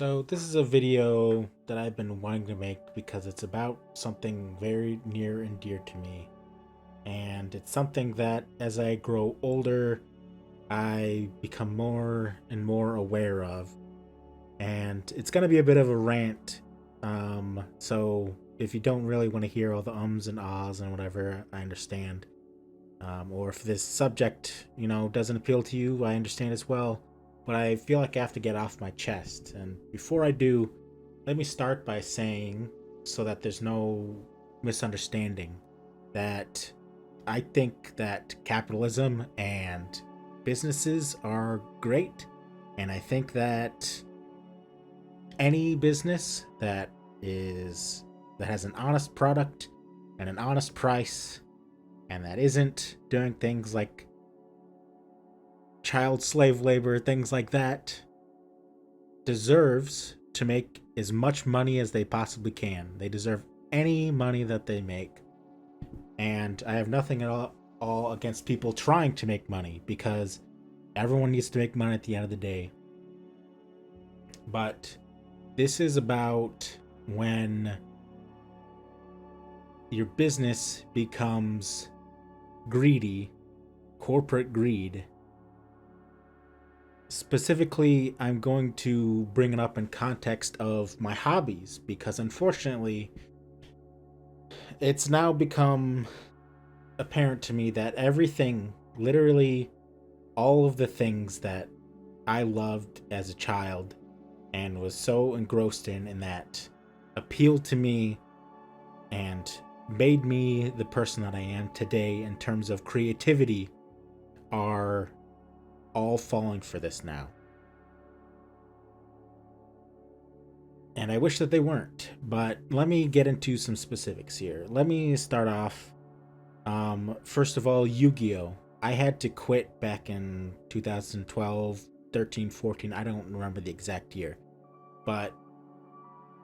So this is a video that I've been wanting to make because it's about something very near and dear to me. And it's something that as I grow older, I become more and more aware of. And it's going to be a bit of a rant. So if you don't really want to hear all the ums and ahs and whatever, I understand. Or if this subject, doesn't appeal to you, I understand as well. But I feel like I have to get off my chest. And before I do, let me start by saying, so that there's no misunderstanding, that I think that capitalism and businesses are great. And I think that any business that has an honest product and an honest price and that isn't doing things like child slave labor, things like that, deserves to make as much money as they possibly can. They deserve any money that they make. And I have nothing at all against people trying to make money because everyone needs to make money at the end of the day. But this is about when your business becomes greedy, corporate greed. Specifically, I'm going to bring it up in context of my hobbies because unfortunately, it's now become apparent to me that everything, literally all of the things that I loved as a child and was so engrossed in and that appealed to me and made me the person that I am today in terms of creativity are all falling for this now. And I wish that they weren't, but let me get into some specifics here. Let me start off. First of all, Yu-Gi-Oh! I had to quit back in 2012, 13, 14. I don't remember the exact year. But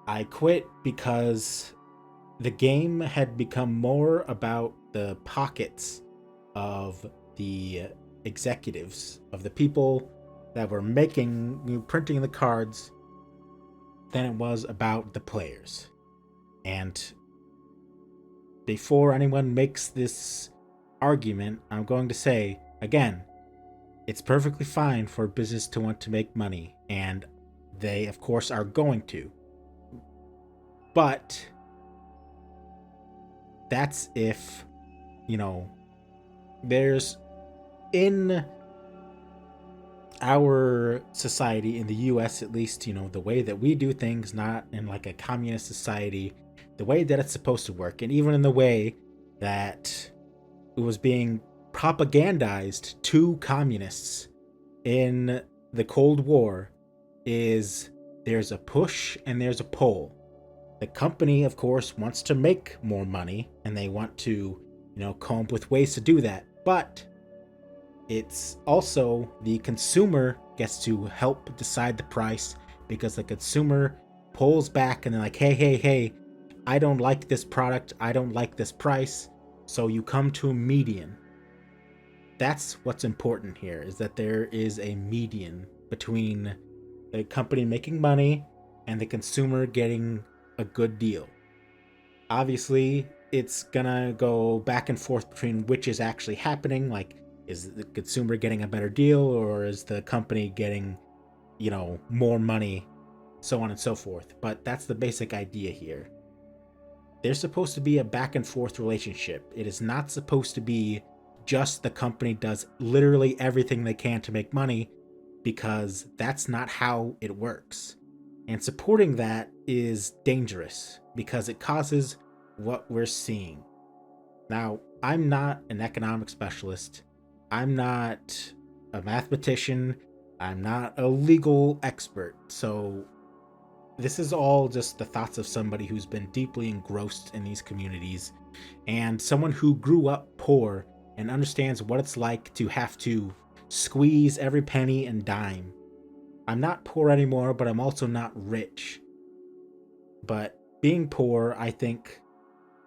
I quit because the game had become more about the pockets of the executives, of the people that were printing the cards, than it was about the players. And before anyone makes this argument, I'm going to say, again, it's perfectly fine for a business to want to make money, and they, of course, are going to. But that's if, there's in our society, in the US at least, the way that we do things, not in like a communist society, the way that it's supposed to work, and even in the way that it was being propagandized to communists in the Cold War, is there's a push and there's a pull. The company, of course, wants to make more money and they want to, come up with ways to do that. But it's also the consumer gets to help decide the price because the consumer pulls back and they're like, hey, I don't like this product. I don't like this price. So you come to a median. That's what's important here, is that there is a median between the company making money and the consumer getting a good deal. Obviously, it's gonna go back and forth between which is actually happening. Like, is the consumer getting a better deal or is the company getting, more money, so on and so forth. But that's the basic idea here. There's supposed to be a back and forth relationship. It is not supposed to be just the company does literally everything they can to make money, because that's not how it works. And supporting that is dangerous because it causes what we're seeing. Now, I'm not an economic specialist. I'm not a mathematician. I'm not a legal expert. So this is all just the thoughts of somebody who's been deeply engrossed in these communities and someone who grew up poor and understands what it's like to have to squeeze every penny and dime. I'm not poor anymore, but I'm also not rich. But being poor, I think,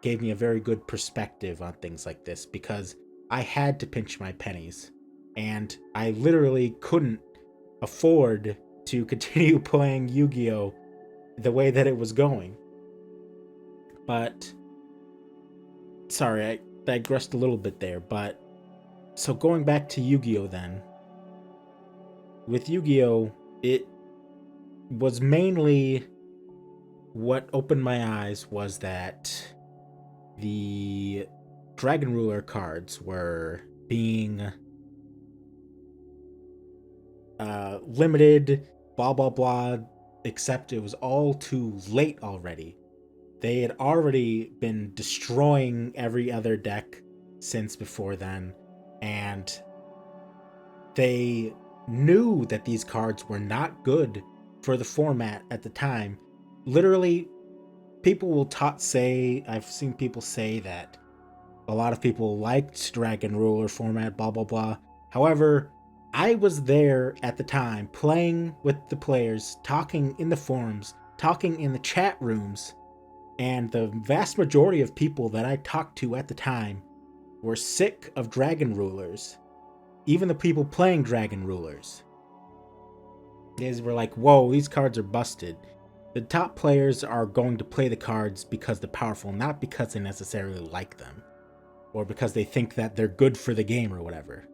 gave me a very good perspective on things like this because I had to pinch my pennies and I literally couldn't afford to continue playing Yu-Gi-Oh! The way that it was going. But, sorry, I digressed a little bit there, but, so going back to Yu-Gi-Oh! Then, with Yu-Gi-Oh! It was mainly, what opened my eyes was that the Dragon Ruler cards were being limited, blah blah blah, except it was all too late already. They had already been destroying every other deck since before then, and they knew that these cards were not good for the format at the time. Literally, people will say, I've seen people say that a lot of people liked Dragon Ruler format, blah blah blah. However, I was there at the time playing with the players, talking in the forums, talking in the chat rooms, and the vast majority of people that I talked to at the time were sick of Dragon Rulers. Even the people playing Dragon Rulers. They were like, whoa, these cards are busted. The top players are going to play the cards because they're powerful, not because they necessarily like them, or because they think that they're good for the game or whatever.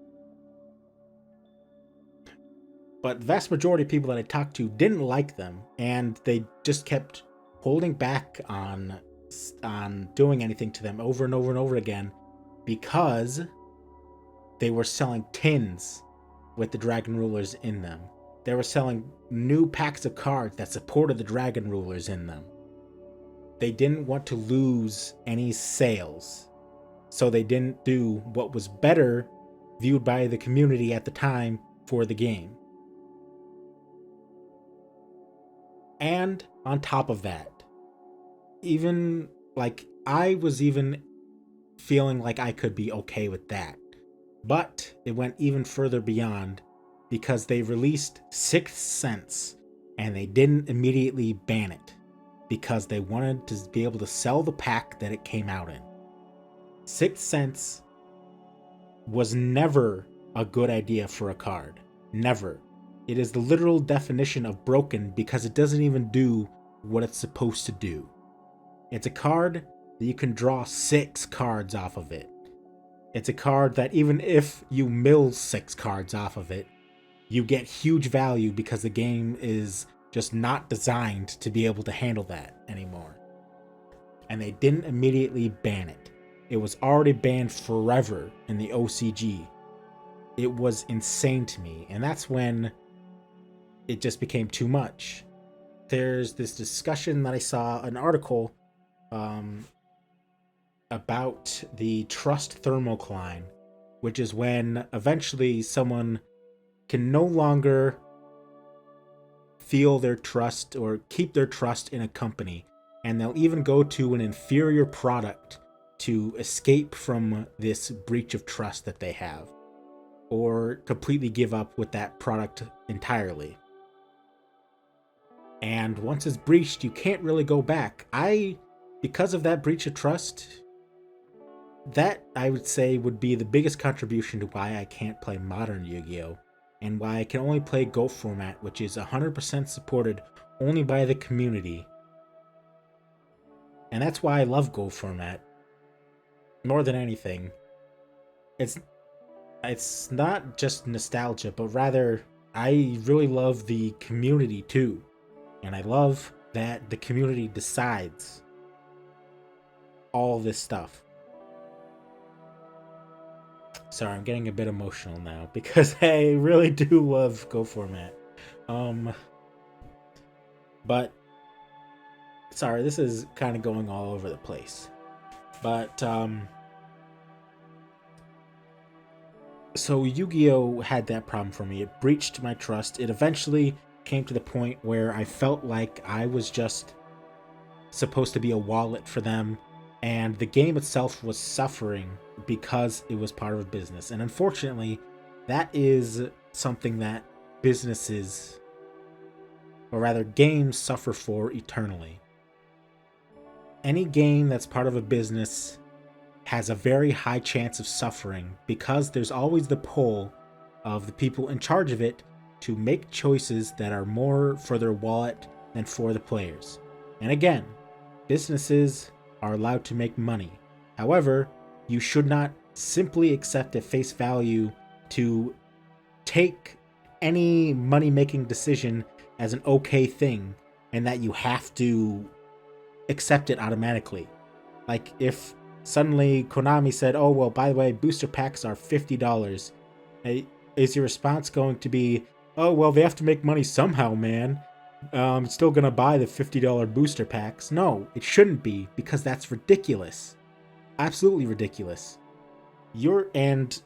But the vast majority of people that I talked to didn't like them, and they just kept holding back on doing anything to them over and over and over again because they were selling tins with the Dragon Rulers in them. They were selling new packs of cards that supported the Dragon Rulers in them. They didn't want to lose any sales, so they didn't do what was better viewed by the community at the time for the game. And on top of that, even like I was even feeling like I could be okay with that. But it went even further beyond because they released Sixth Sense and they didn't immediately ban it because they wanted to be able to sell the pack that it came out in. Sixth Sense was never a good idea for a card. Never. It is the literal definition of broken because it doesn't even do what it's supposed to do. It's a card that you can draw 6 cards off of it. It's a card that even if you mill 6 cards off of it, you get huge value because the game is just not designed to be able to handle that anymore. And they didn't immediately ban it. It was already banned forever in the OCG. It was insane to me, and that's when it just became too much. There's this discussion that I saw, an article about the trust thermocline, which is when eventually someone can no longer feel their trust or keep their trust in a company, and they'll even go to an inferior product to escape from this breach of trust that they have, or completely give up with that product entirely. And once it's breached, you can't really go back. Because of that breach of trust, that I would say would be the biggest contribution to why I can't play modern Yu-Gi-Oh! And why I can only play Go format, which is 100% supported only by the community. And that's why I love Go format more than anything. It's not just nostalgia, but rather I really love the community too. And I love that the community decides all this stuff. Sorry, I'm getting a bit emotional now because I really do love Go format. But sorry, this is kind of going all over the place. But so Yu-Gi-Oh! Had that problem for me. It breached my trust. It eventually came to the point where I felt like I was just supposed to be a wallet for them, and the game itself was suffering because it was part of a business. And unfortunately, that is something that businesses, or rather games, suffer for eternally. Any game that's part of a business has a very high chance of suffering because there's always the pull of the people in charge of it to make choices that are more for their wallet than for the players. And again, businesses are allowed to make money. However, you should not simply accept at face value to take any money-making decision as an okay thing and that you have to accept it automatically. Like if suddenly Konami said, oh, well, by the way, booster packs are $50, is your response going to be, oh, well, they have to make money somehow, man. I'm still going to buy the $50 booster packs. No, it shouldn't be, because that's ridiculous. Absolutely ridiculous. And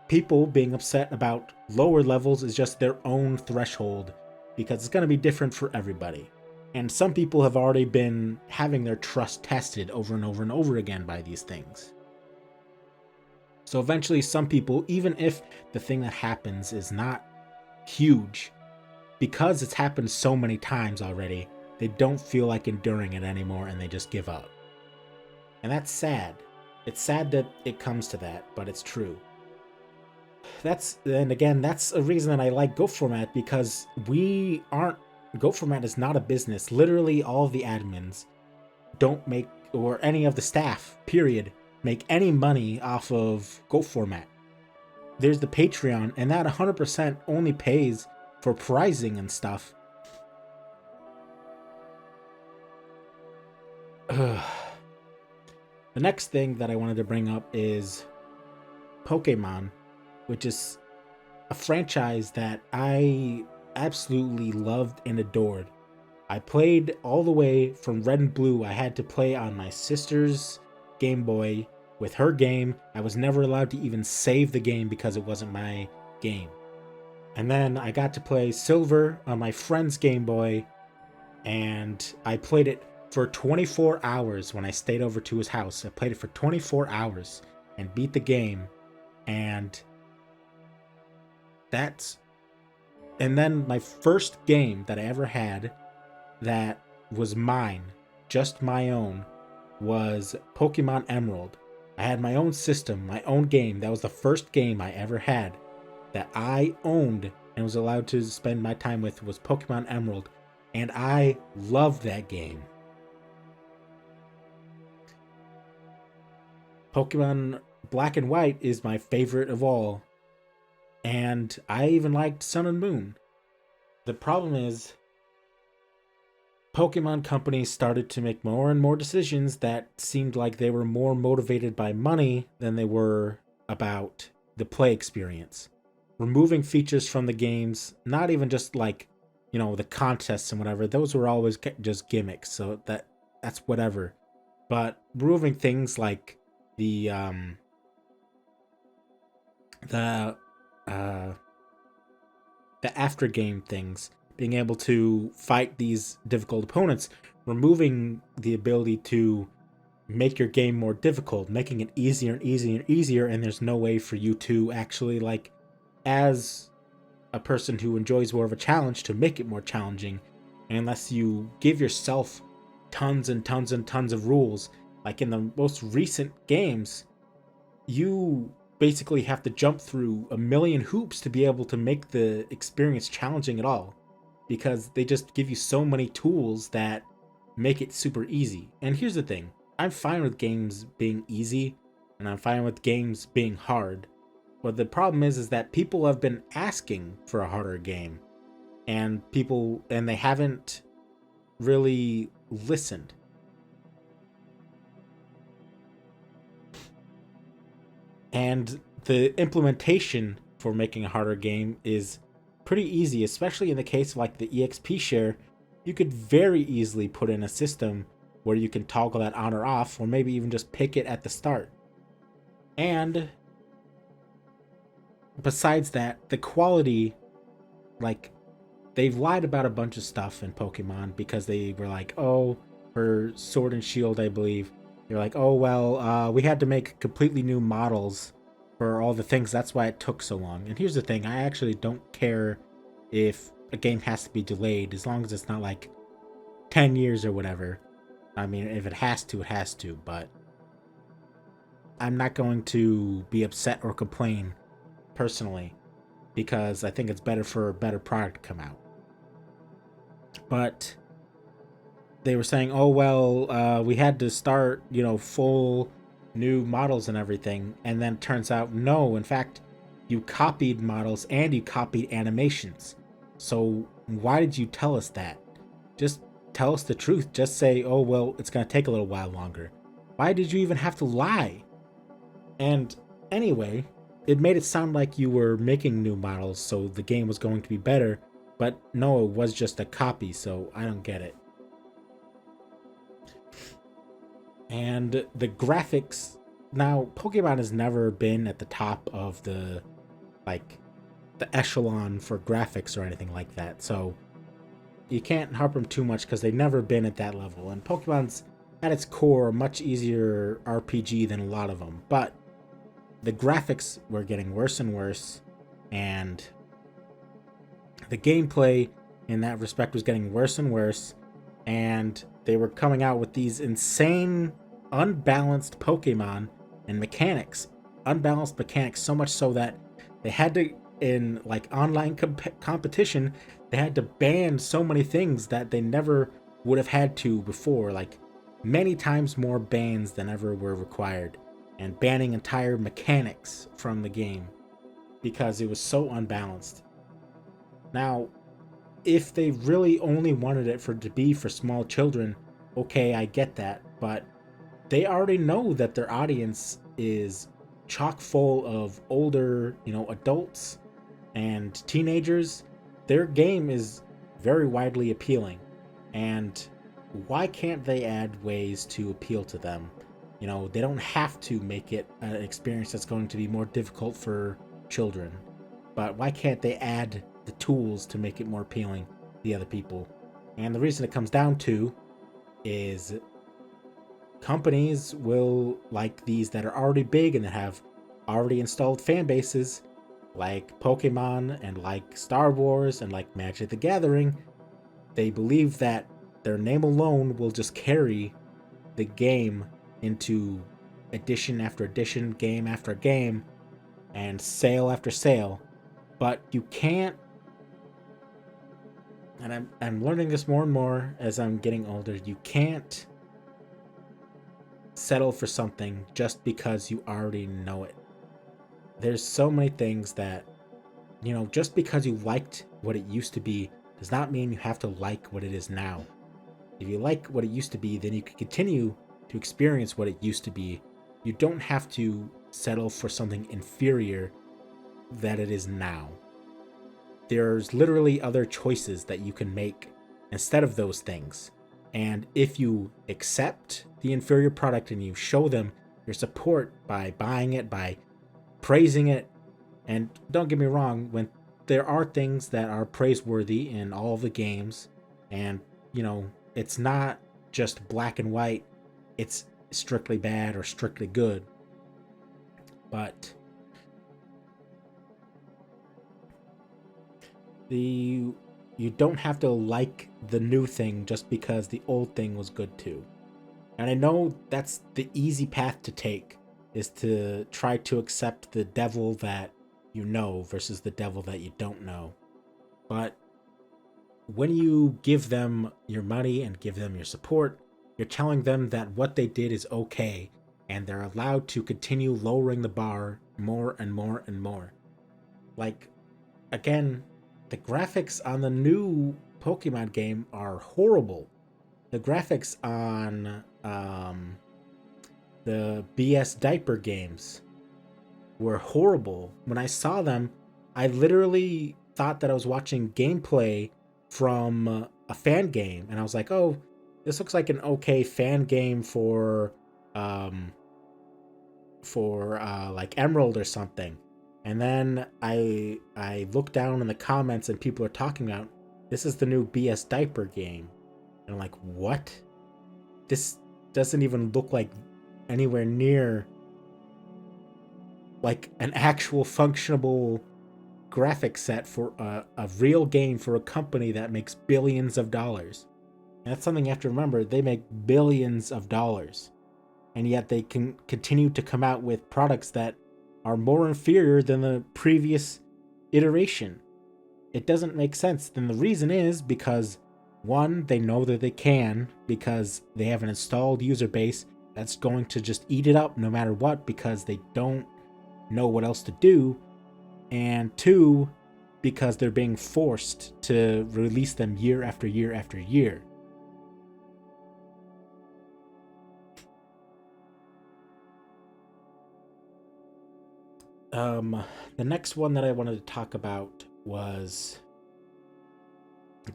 people being upset about lower levels is just their own threshold, because it's going to be different for everybody. And some people have already been having their trust tested over and over and over again by these things. So eventually some people, even if the thing that happens is not huge, because it's happened so many times already, they don't feel like enduring it anymore and they just give up. And that's sad. It's sad that it comes to that, but it's true. That's a reason that I like Go Format, because Go Format is not a business. Literally all of the admins don't make, or any of the staff, period, make any money off of Go Format. There's the Patreon, and that 100% only pays for prizing and stuff. The next thing that I wanted to bring up is Pokemon, which is a franchise that I absolutely loved and adored. I played all the way from Red and Blue. I had to play on my sister's Game Boy with her game. I was never allowed to even save the game because it wasn't my game. And then I got to play Silver on my friend's Game Boy, and I played it for 24 hours when I stayed over to his house. I played it for 24 hours and beat the game. And then my first game that I ever had that was mine, just my own, was Pokemon Emerald. I had my own system, my own game. That was the first game I ever had that I owned and was allowed to spend my time with, was Pokemon Emerald. And I loved that game. Pokemon Black and White is my favorite of all. And I even liked Sun and Moon. The problem is, Pokemon companies started to make more and more decisions that seemed like they were more motivated by money than they were about the play experience. Removing features from the games, not even just like, the contests and whatever, those were always just gimmicks, so that's whatever. But removing things like the after game things, being able to fight these difficult opponents, removing the ability to make your game more difficult, making it easier and easier and easier, and there's no way for you to actually, like, as a person who enjoys more of a challenge, to make it more challenging, unless you give yourself tons and tons and tons of rules. Like in the most recent games, you basically have to jump through a million hoops to be able to make the experience challenging at all, because they just give you so many tools that make it super easy. And here's the thing, I'm fine with games being easy, and I'm fine with games being hard. But the problem is that people have been asking for a harder game, and they haven't really listened. And the implementation for making a harder game is pretty easy, especially in the case of like the EXP share. You could very easily put in a system where you can toggle that on or off, or maybe even just pick it at the start. And besides that, the quality, like, they've lied about a bunch of stuff in Pokemon, because they were like, oh, for Sword and Shield, I believe, they're like, oh, well, we had to make completely new models for all the things, that's why it took so long. And here's the thing, I actually don't care if a game has to be delayed, as long as it's not like 10 years or whatever. I mean, if it has to, it has to, but I'm not going to be upset or complain personally. because I think it's better for a better product to come out. But they were saying, oh, well, we had to start, full new models and everything. And then it turns out, no, in fact, you copied models and you copied animations. So why did you tell us that? Just tell us the truth. Just say, oh, well, it's going to take a little while longer. Why did you even have to lie? And anyway, it made it sound like you were making new models, so the game was going to be better. But no, it was just a copy, so I don't get it. And the graphics, now Pokemon has never been at the top of the echelon for graphics or anything like that, so you can't harp them too much because they've never been at that level. And Pokemon's at its core a much easier RPG than a lot of them, but the graphics were getting worse and worse, and the gameplay in that respect was getting worse and worse, and they were coming out with these insane unbalanced Pokemon and mechanics. Unbalanced mechanics, so much so that they had to, in online competition, they had to ban so many things that they never would have had to before, many times more bans than ever were required, and banning entire mechanics from the game because it was so unbalanced. Now, if they really only wanted it to be for small children, okay, I get that, but they already know that their audience is chock full of older, adults and teenagers. Their game is very widely appealing, and why can't they add ways to appeal to them? They don't have to make it an experience that's going to be more difficult for children, but why can't they add the tools to make it more appealing to the other people? And the reason it comes down to is companies will like these that are already big and that have already installed fan bases, like Pokemon and like Star Wars and like Magic the Gathering. They believe that their name alone will just carry the game into edition after edition, game after game, and sale after sale. But you can't, and I'm learning this more and more as I'm getting older, you can't settle for something just because you already know it. There's so many things that, just because you liked what it used to be does not mean you have to like what it is now. If you like what it used to be, then you can continue to experience what it used to be. You don't have to settle for something inferior that it is now. There's literally other choices that you can make instead of those things. And if you accept the inferior product and you show them your support by buying it, by praising it, and don't get me wrong, when there are things that are praiseworthy in all of the games, and it's not just black and white, it's strictly bad or strictly good. But you don't have to like the new thing just because the old thing was good too. And I know that's the easy path to take, is to try to accept the devil that you know versus the devil that you don't know. But when you give them your money and give them your support, you're telling them that what they did is okay, and they're allowed to continue lowering the bar more and more and more. Again, the graphics on the new Pokemon game are horrible. The graphics on the BS diaper games were horrible. When I saw them, I literally thought that I was watching gameplay from a fan game, and I was like, oh, this looks like an okay fan game for Emerald or something. And then I look down in the comments and people are talking about, this is the new BS diaper game. And I'm like, what? This doesn't even look like anywhere near like an actual functionable graphic set for a real game for a company that makes billions of dollars. And that's something you have to remember. They make billions of dollars. And yet they can continue to come out with products that are more inferior than the previous iteration. It doesn't make sense. Then the reason is because, one, they know that they can, because they have an installed user base that's going to just eat it up no matter what, because they don't know what else to do. And two, because they're being forced to release them year after year after year. The next one that I wanted to talk about was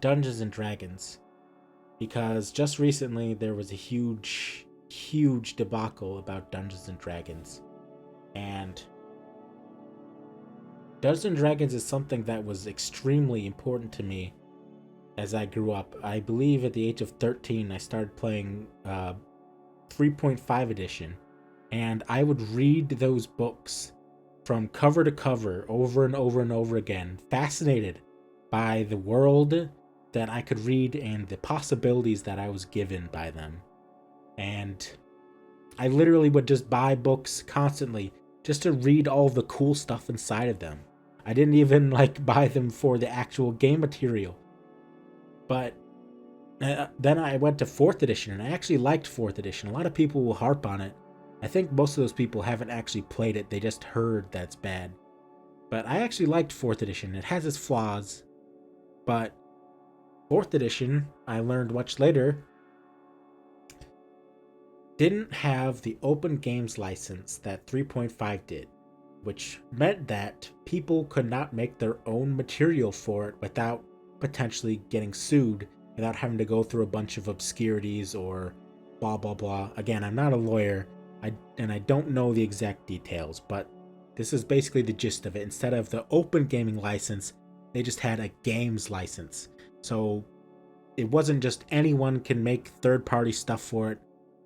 Dungeons and Dragons, because just recently there was a huge debacle about Dungeons and Dragons. And Dungeons and Dragons is something that was extremely important to me as I grew up. I believe at the age of 13 I started playing 3.5 edition, and I would read those books from cover to cover over and over and over again, fascinated by the world that I could read and the possibilities that I was given by them. And I literally would just buy books constantly just to read all the cool stuff inside of them. I didn't even buy them for the actual game material. But then I went to 4th edition, and I actually liked 4th edition. A lot of people will harp on it. I think most of those people haven't actually played it, they just heard that's bad. But I actually liked 4th edition. It has its flaws, but 4th edition, I learned much later, didn't have the open games license that 3.5 did, which meant that people could not make their own material for it without potentially getting sued, without having to go through a bunch of obscurities or blah blah blah. Again, I'm not a lawyer, and I don't know the exact details, but this is basically the gist of it. Instead of the open gaming license, they just had a games license. So it wasn't just anyone can make third-party stuff for it.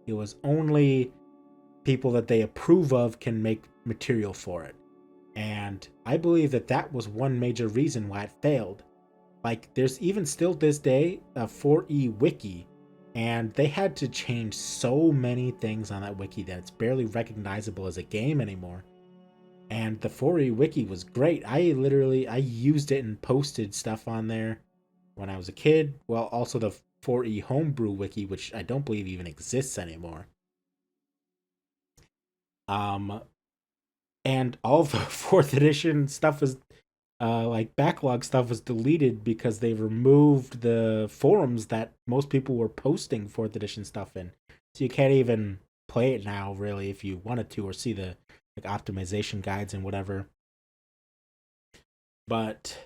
It was only people that they approve of can make material for it. And I believe that that was one major reason why it failed. There's even still this day a 4E wiki, and they had to change so many things on that wiki that it's barely recognizable as a game anymore. And the 4E wiki was great. I used it and posted stuff on there when I was a kid. Well, also the 4E homebrew wiki, which I don't believe even exists anymore. And all the 4th edition stuff is backlog stuff was deleted because they removed the forums that most people were posting 4th edition stuff in. So you can't even play it now, really, if you wanted to, or see the optimization guides and whatever. But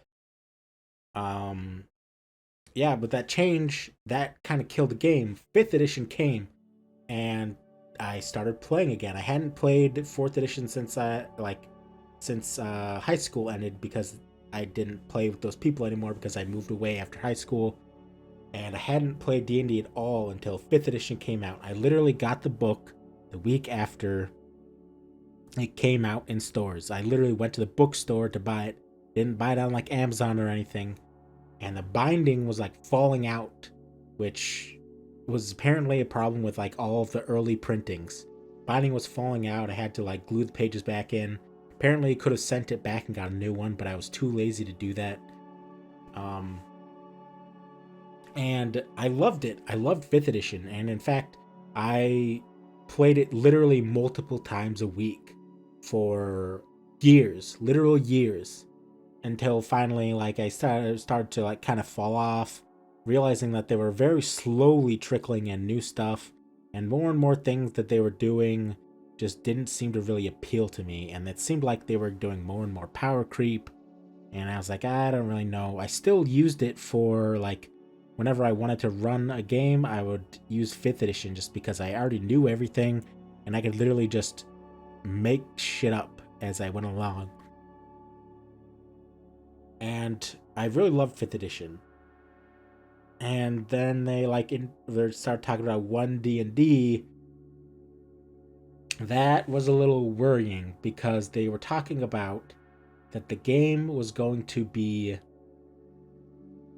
yeah, but that change, that kind of killed the game. 5th edition came, and I started playing again. I hadn't played 4th edition since high school ended, because I didn't play with those people anymore because I moved away after high school, and I hadn't played D&D at all until 5th edition came out. I literally got the book the week after it came out in stores. I literally went to the bookstore to buy it. Didn't buy it on Amazon or anything. And the binding was falling out, which was apparently a problem with all of the early printings. Binding was falling out. I had to glue the pages back in. Apparently I could have sent it back and got a new one, but I was too lazy to do that. And I loved it. I loved 5th edition, and in fact, I played it literally multiple times a week for years, literal years, until finally I started to kind of fall off, realizing that they were very slowly trickling in new stuff, and more things that they were doing just didn't seem to really appeal to me, and it seemed like they were doing more and more power creep, and I was like, I don't really know. I still used it for whenever I wanted to run a game, I would use 5th edition just because I already knew everything, and I could literally just make shit up as I went along. And I really loved 5th edition. And then they start talking about 1D&D. That was a little worrying, because they were talking about that the game was going to be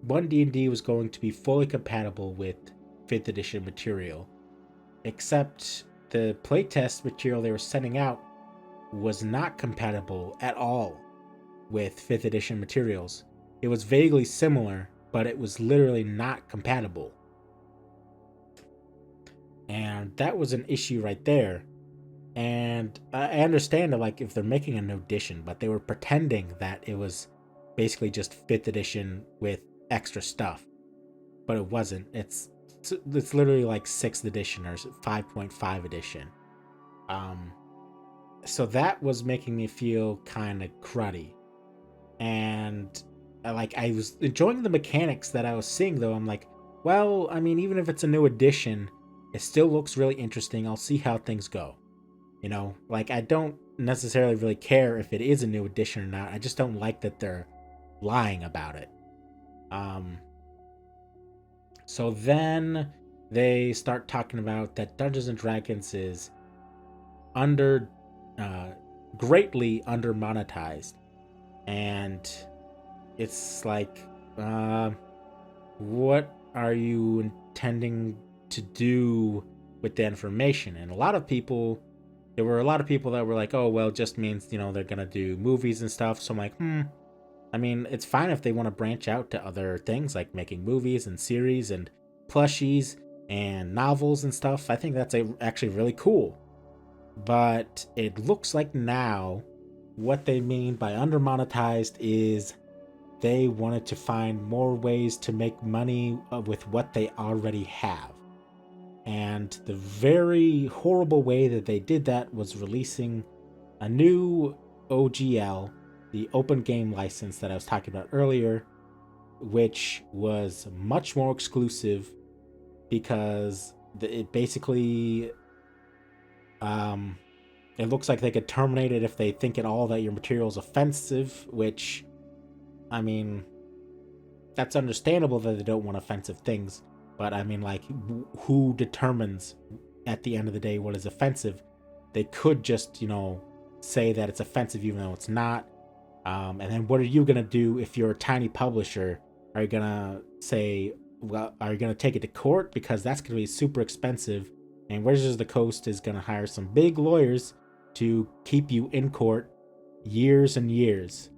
1D&D was going to be fully compatible with 5th edition material, except the playtest material they were sending out was not compatible at all. with 5th edition materials. It was vaguely similar, but it was literally not compatible. And that was an issue right there. And I understand that, like, if they're making a new edition, but they were pretending that it was basically just 5th edition with extra stuff, but it wasn't. It's literally like 6th edition or 5.5 edition. So that was making me feel kind of cruddy. And I was enjoying the mechanics that I was seeing, though. I'm like, well, I mean, even if it's a new edition, it still looks really interesting. I'll see how things go. You know, like, I don't necessarily really care if it is a new edition or not. I just don't like that they're lying about it. So then they start talking about that Dungeons and Dragons is greatly under monetized, and it's like, what are you intending to do with the information? And there were a lot of people that were like, oh, well, it just means, you know, they're gonna do movies and stuff. So I'm like, I mean, it's fine if they want to branch out to other things like making movies and series and plushies and novels and stuff. I think that's actually really cool. But it looks like now what they mean by undermonetized is they wanted to find more ways to make money with what they already have. And the very horrible way that they did that was releasing a new OGL, the open game license that I was talking about earlier, which was much more exclusive because it basically, it looks like they could terminate it if they think at all that your material is offensive, which, I mean, that's understandable that they don't want offensive things, but I mean, like, who determines at the end of the day what is offensive? They could just, you know, say that it's offensive even though it's not. And then what are you going to do if you're a tiny publisher? Are you going to say, well, are you going to take it to court? Because that's going to be super expensive. And Wizards of the Coast is going to hire some big lawyers to keep you in court years and years.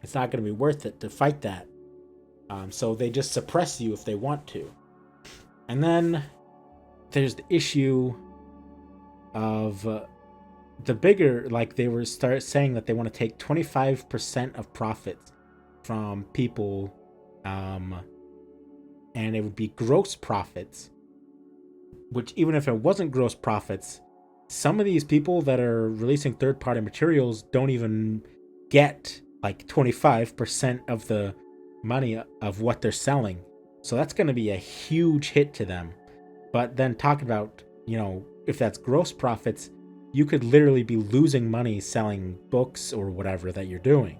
It's not going to be worth it to fight that. So they just suppress you if they want to. And then there's the issue of the bigger, like, they were saying that they want to take 25% of profits from people, and it would be gross profits, which, even if it wasn't gross profits, some of these people that are releasing third-party materials don't even get like 25% of the money of what they're selling. So that's going to be a huge hit to them. But then talking about, you know, if that's gross profits, you could literally be losing money selling books or whatever that you're doing.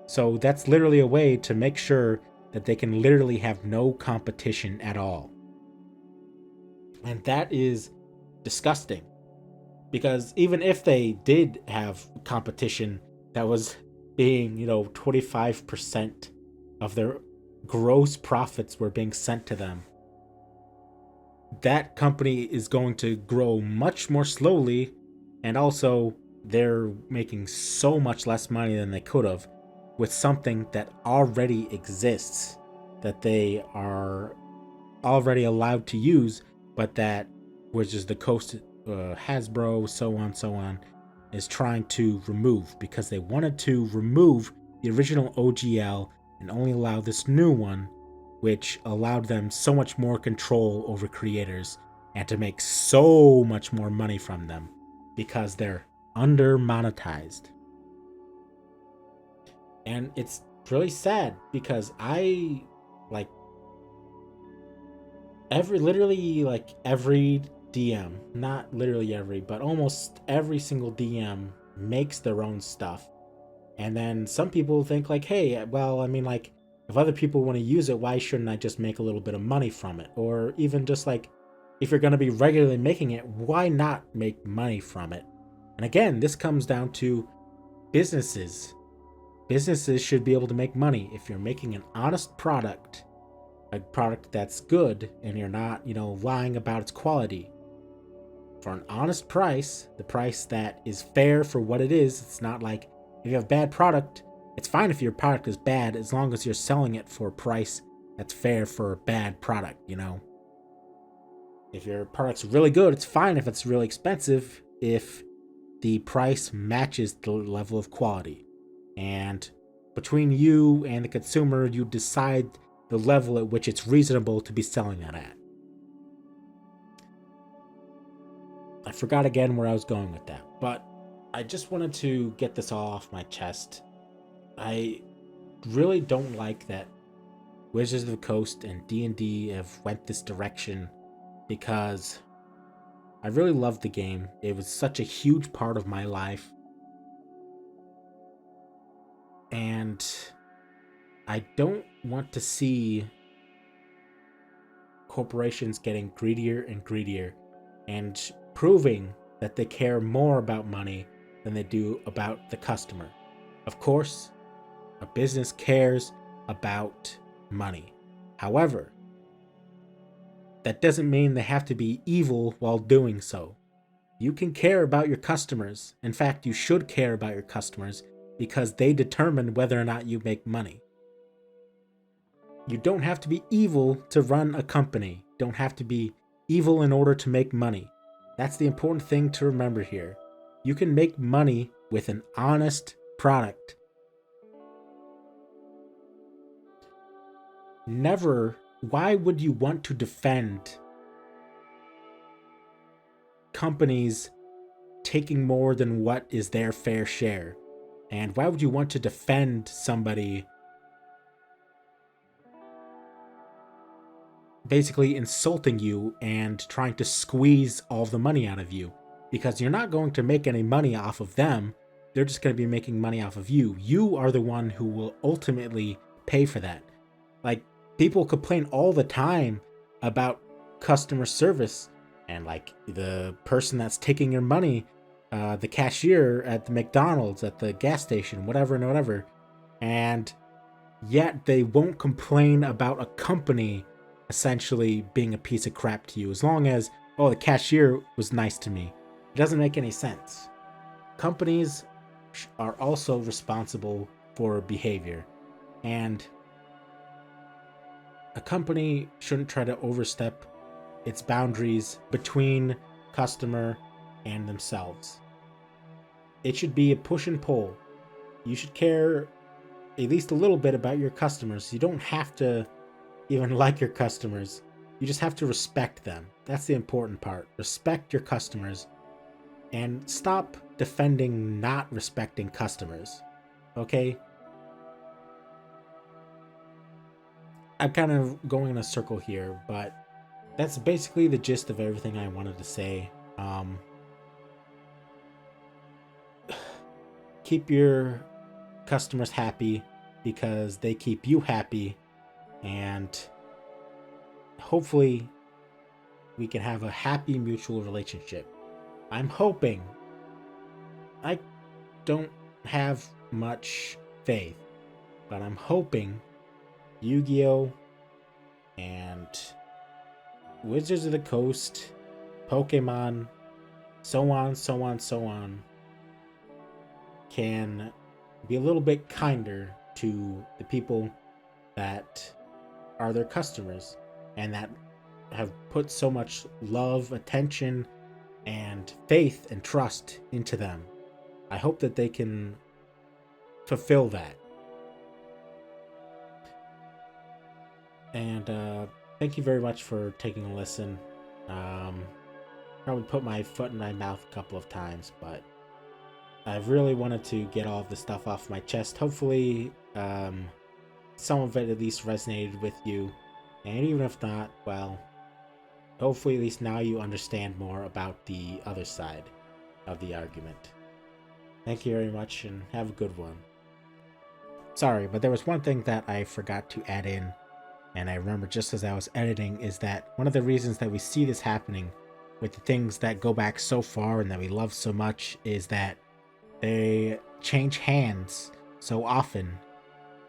So that's literally a way to make sure that they can literally have no competition at all. And that is disgusting. Because even if they did have competition that was being, you know, 25% of their gross profits were being sent to them, that company is going to grow much more slowly, and also they're making so much less money than they could have with something that already exists, that they are already allowed to use, but that Wizards of the Coast, Hasbro, so on, is trying to remove, because they wanted to remove the original OGL and only allow this new one, which allowed them so much more control over creators and to make so much more money from them because they're under monetized. And it's really sad because I like every DM, not literally every, but almost every single DM makes their own stuff. And then some people think like, hey, well, I mean, like, if other people want to use it, why shouldn't I just make a little bit of money from it? Or even just like, if you're going to be regularly making it, why not make money from it? And again, this comes down to businesses. Businesses should be able to make money. If you're making an honest product, a product that's good, and you're not, you know, lying about its quality, for an honest price, the price that is fair for what it is, it's not like If you have a bad product, it's fine if your product is bad as long as you're selling it for a price that's fair for a bad product, you know? If your product's really good, it's fine if it's really expensive if the price matches the level of quality. And between you and the consumer, you decide the level at which it's reasonable to be selling that at. I forgot again where I was going with that, but I just wanted to get this all off my chest. I really don't like that Wizards of the Coast and D&D have went this direction, because I really loved the game. It was such a huge part of my life. And I don't want to see corporations getting greedier and greedier and proving that they care more about money than they do about the customer. Of course, a business cares about money. However, that doesn't mean they have to be evil while doing so. You can care about your customers. In fact, you should care about your customers because they determine whether or not you make money. You don't have to be evil to run a company. You don't have to be evil in order to make money. That's the important thing to remember here. You can make money with an honest product. Never, why would you want to defend companies taking more than what is their fair share? And why would you want to defend somebody basically insulting you and trying to squeeze all the money out of you? Because you're not going to make any money off of them. They're just going to be making money off of you. You are the one who will ultimately pay for that. Like, people complain all the time about customer service, and like the person that's taking your money, the cashier at the McDonald's, at the gas station, whatever and whatever, and yet they won't complain about a company essentially being a piece of crap to you, as long as, oh, the cashier was nice to me. It doesn't make any sense. Companies are also responsible for behavior, and a company shouldn't try to overstep its boundaries between customer and themselves. It should be a push and pull. You should care at least a little bit about your customers. You don't have to even like your customers. You just have to respect them. That's the important part. Respect your customers and stop defending not respecting customers. Okay? I'm kind of going in a circle here, but that's basically the gist of everything I wanted to say. Keep your customers happy because they keep you happy, and hopefully we can have a happy mutual relationship. I'm hoping. I don't have much faith, but I'm hoping Yu-Gi-Oh! And Wizards of the Coast, Pokemon, so on, can be a little bit kinder to the people that are their customers and that have put so much love, attention, and faith and trust into them. I hope that they can fulfill that. And thank you very much for taking a listen. Probably put my foot in my mouth a couple of times, but I really wanted to get all of this stuff off my chest. Hopefully, some of it at least resonated with you. And even if not, well, hopefully at least now you understand more about the other side of the argument. Thank you very much and have a good one. Sorry, but there was one thing that I forgot to add in, and I remember just as I was editing, is that one of the reasons that we see this happening with the things that go back so far and that we love so much is that they change hands so often.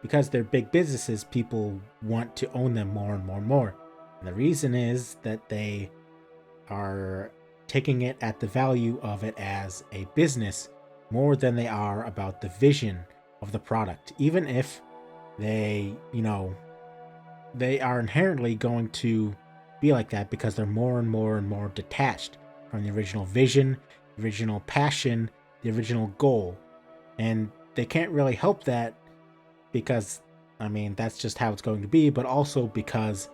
Because they're big businesses, people want to own them more and more and more. And the reason is that they are taking it at the value of it as a business more than they are about the vision of the product, even if they, they are inherently going to be like that because they're more and more and more detached from the original vision, the original passion, the original goal. And they can't really help that because, that's just how it's going to be, but also because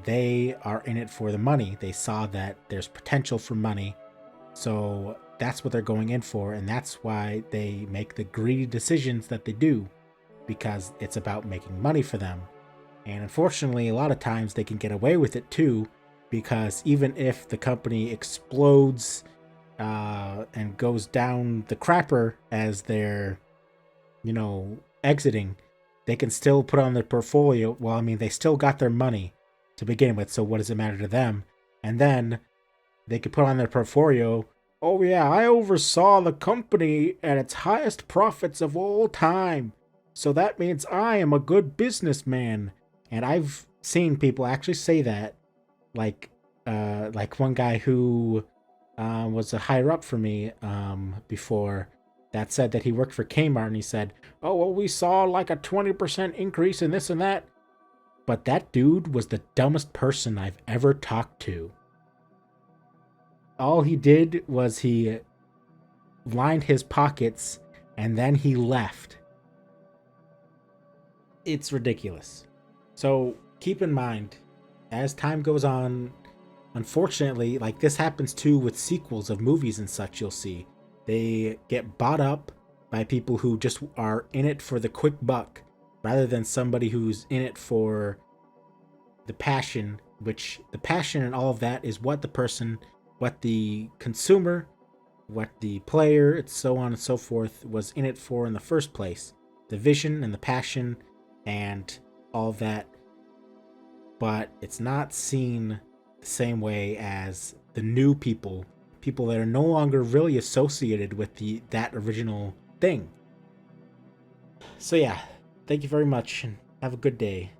they are in it for the money. They saw that there's potential for money. So that's what they're going in for. And that's why they make the greedy decisions that they do, because it's about making money for them. And unfortunately, a lot of times they can get away with it too, because even if the company explodes and goes down the crapper as they're, exiting, they can still put on their portfolio. Well, they still got their money to begin with, so what does it matter to them? And then they could put on their portfolio, oh yeah, I oversaw the company at its highest profits of all time, so that means I am a good businessman. And I've seen people actually say that, like one guy who was a higher up for me before, that said that he worked for Kmart, and he said, oh, well, we saw like a 20% increase in this and that. But that dude was the dumbest person I've ever talked to. All he did was he lined his pockets and then he left. It's ridiculous. So keep in mind, as time goes on, unfortunately, like this happens too with sequels of movies and such, you'll see. They get bought up by people who just are in it for the quick buck, rather than somebody who's in it for the passion, which the passion and all of that is what the consumer, what the player, and so on and so forth, was in it for in the first place. The vision and the passion and all of that. But it's not seen the same way as the new people that are no longer really associated with that original thing. So yeah, thank you very much and have a good day.